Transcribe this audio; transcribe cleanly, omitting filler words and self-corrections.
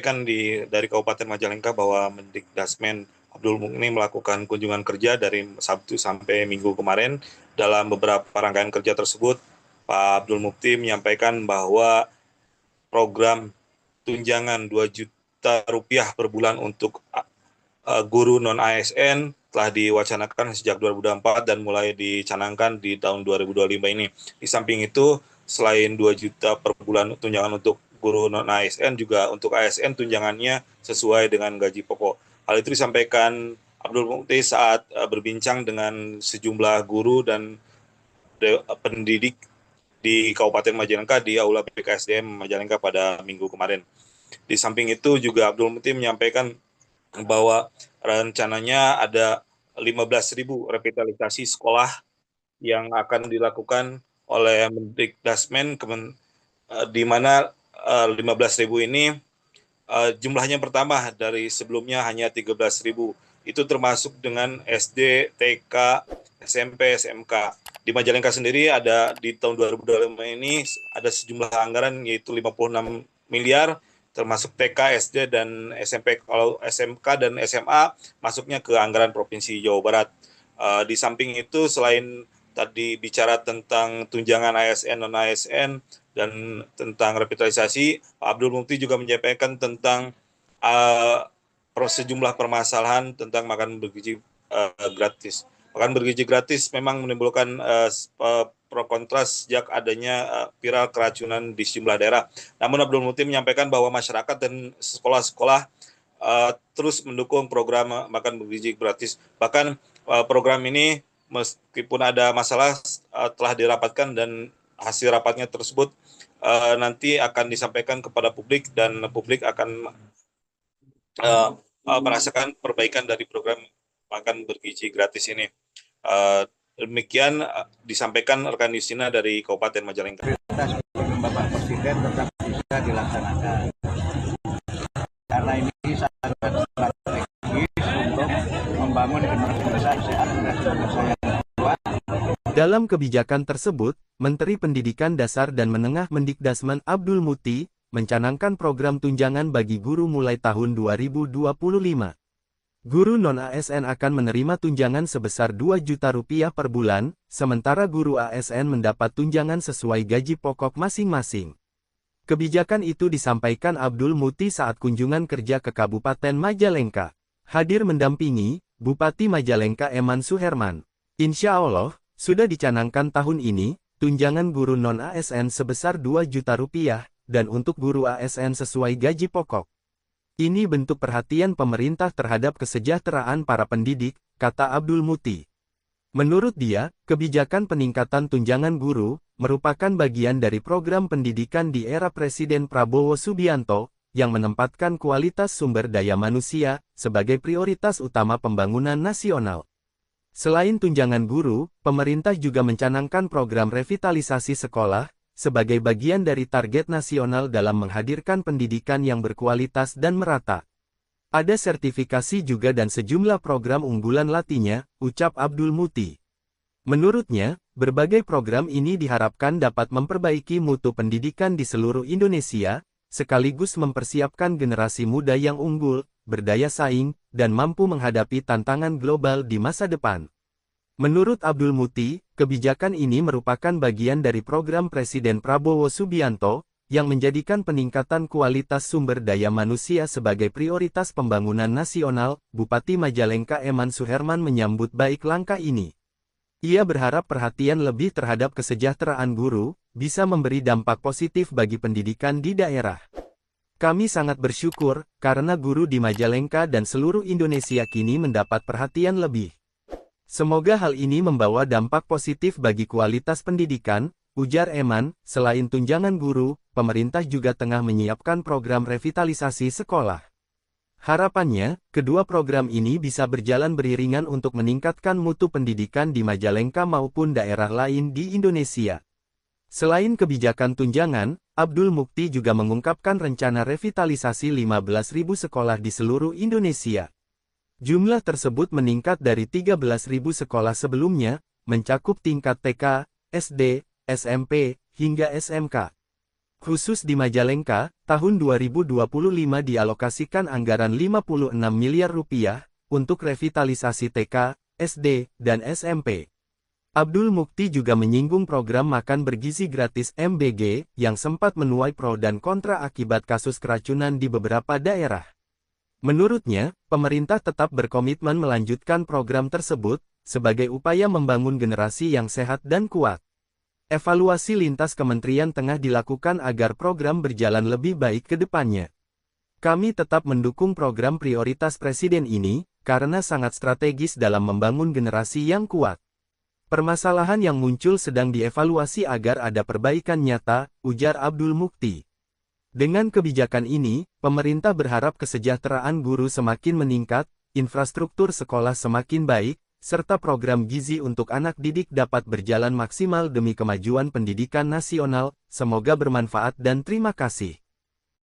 Kan dari Kabupaten Majalengka bahwa Mendikdasmen Abdul Mukni melakukan kunjungan kerja dari Sabtu sampai Minggu kemarin. Dalam beberapa rangkaian kerja tersebut, Pak Abdul Mukti menyampaikan bahwa program tunjangan 2 juta rupiah per bulan untuk guru non-ASN telah diwacanakan sejak 2024 dan mulai dicanangkan di tahun 2025 ini. Di samping itu, selain 2 juta per bulan tunjangan untuk guru non-ASN, juga untuk ASN tunjangannya sesuai dengan gaji pokok. Hal itu disampaikan Abdul Mukti saat berbincang dengan sejumlah guru dan pendidik di Kabupaten Majalengka di Aula BKSDM Majalengka pada minggu kemarin. Di samping itu juga Abdul Mukti menyampaikan bahwa rencananya ada 15.000 revitalisasi sekolah yang akan dilakukan oleh Mendikdasmen, di mana 15.000 ini jumlahnya bertambah dari sebelumnya hanya 13.000. Itu termasuk dengan SD, TK, SMP, SMK. Di Majalengka sendiri ada di tahun 2025 ini ada sejumlah anggaran yaitu 56 miliar, termasuk TK, SD, dan SMP. Kalau SMK dan SMA masuknya ke anggaran Provinsi Jawa Barat. Di samping itu, selain tadi bicara tentang tunjangan ASN, non-ASN, dan tentang revitalisasi, Pak Abdul Mukti juga menyampaikan tentang sejumlah permasalahan tentang makan bergizi gratis. Makan bergizi gratis memang menimbulkan pro kontra sejak adanya viral keracunan di sejumlah daerah. Namun Abdul Mukti menyampaikan bahwa masyarakat dan sekolah-sekolah terus mendukung program makan bergizi gratis. Bahkan program ini meskipun ada masalah telah dirapatkan dan hasil rapatnya tersebut nanti akan disampaikan kepada publik dan publik akan merasakan perbaikan dari program makan bergizi gratis ini. Demikian disampaikan rekan Yusina dari Kabupaten Majalengka. Bapak Presiden tetap bisa dilaksanakan karena ini sangat strategis untuk membangun Indonesia sehat dan Indonesia yang kuat. Dalam kebijakan tersebut, Menteri Pendidikan Dasar dan Menengah Mendikdasmen Abdul Mukti mencanangkan program tunjangan bagi guru mulai tahun 2025. Guru non-ASN akan menerima tunjangan sebesar 2 juta rupiah per bulan, sementara guru ASN mendapat tunjangan sesuai gaji pokok masing-masing. Kebijakan itu disampaikan Abdul Mukti saat kunjungan kerja ke Kabupaten Majalengka. Hadir mendampingi Bupati Majalengka Eman Suherman. Insya Allah, sudah dicanangkan tahun ini, tunjangan guru non-ASN sebesar 2 juta rupiah, dan untuk guru ASN sesuai gaji pokok. Ini bentuk perhatian pemerintah terhadap kesejahteraan para pendidik, kata Abdul Mukti. Menurut dia, kebijakan peningkatan tunjangan guru merupakan bagian dari program pendidikan di era Presiden Prabowo Subianto, yang menempatkan kualitas sumber daya manusia sebagai prioritas utama pembangunan nasional. Selain tunjangan guru, pemerintah juga mencanangkan program revitalisasi sekolah, sebagai bagian dari target nasional dalam menghadirkan pendidikan yang berkualitas dan merata. Ada sertifikasi juga dan sejumlah program unggulan lainnya, ucap Abdul Mukti. Menurutnya, berbagai program ini diharapkan dapat memperbaiki mutu pendidikan di seluruh Indonesia, sekaligus mempersiapkan generasi muda yang unggul, berdaya saing, dan mampu menghadapi tantangan global di masa depan. Menurut Abdul Mukti, kebijakan ini merupakan bagian dari program Presiden Prabowo Subianto, yang menjadikan peningkatan kualitas sumber daya manusia sebagai prioritas pembangunan nasional. Bupati Majalengka Eman Suherman menyambut baik langkah ini. Ia berharap perhatian lebih terhadap kesejahteraan guru, bisa memberi dampak positif bagi pendidikan di daerah. Kami sangat bersyukur, karena guru di Majalengka dan seluruh Indonesia kini mendapat perhatian lebih. Semoga hal ini membawa dampak positif bagi kualitas pendidikan, ujar Eman. Selain tunjangan guru, pemerintah juga tengah menyiapkan program revitalisasi sekolah. Harapannya, kedua program ini bisa berjalan beriringan untuk meningkatkan mutu pendidikan di Majalengka maupun daerah lain di Indonesia. Selain kebijakan tunjangan, Abdul Mukti juga mengungkapkan rencana revitalisasi 15.000 sekolah di seluruh Indonesia. Jumlah tersebut meningkat dari 13.000 sekolah sebelumnya, mencakup tingkat TK, SD, SMP, hingga SMK. Khusus di Majalengka, tahun 2025 dialokasikan anggaran 56 miliar rupiah untuk revitalisasi TK, SD, dan SMP. Abdul Mukti juga menyinggung program makan bergizi gratis MBG yang sempat menuai pro dan kontra akibat kasus keracunan di beberapa daerah. Menurutnya, pemerintah tetap berkomitmen melanjutkan program tersebut sebagai upaya membangun generasi yang sehat dan kuat. Evaluasi lintas kementerian tengah dilakukan agar program berjalan lebih baik ke depannya. Kami tetap mendukung program prioritas Presiden ini, karena sangat strategis dalam membangun generasi yang kuat. Permasalahan yang muncul sedang dievaluasi agar ada perbaikan nyata, ujar Abdul Mukti. Dengan kebijakan ini, pemerintah berharap kesejahteraan guru semakin meningkat, infrastruktur sekolah semakin baik, serta program gizi untuk anak didik dapat berjalan maksimal demi kemajuan pendidikan nasional. Semoga bermanfaat dan terima kasih.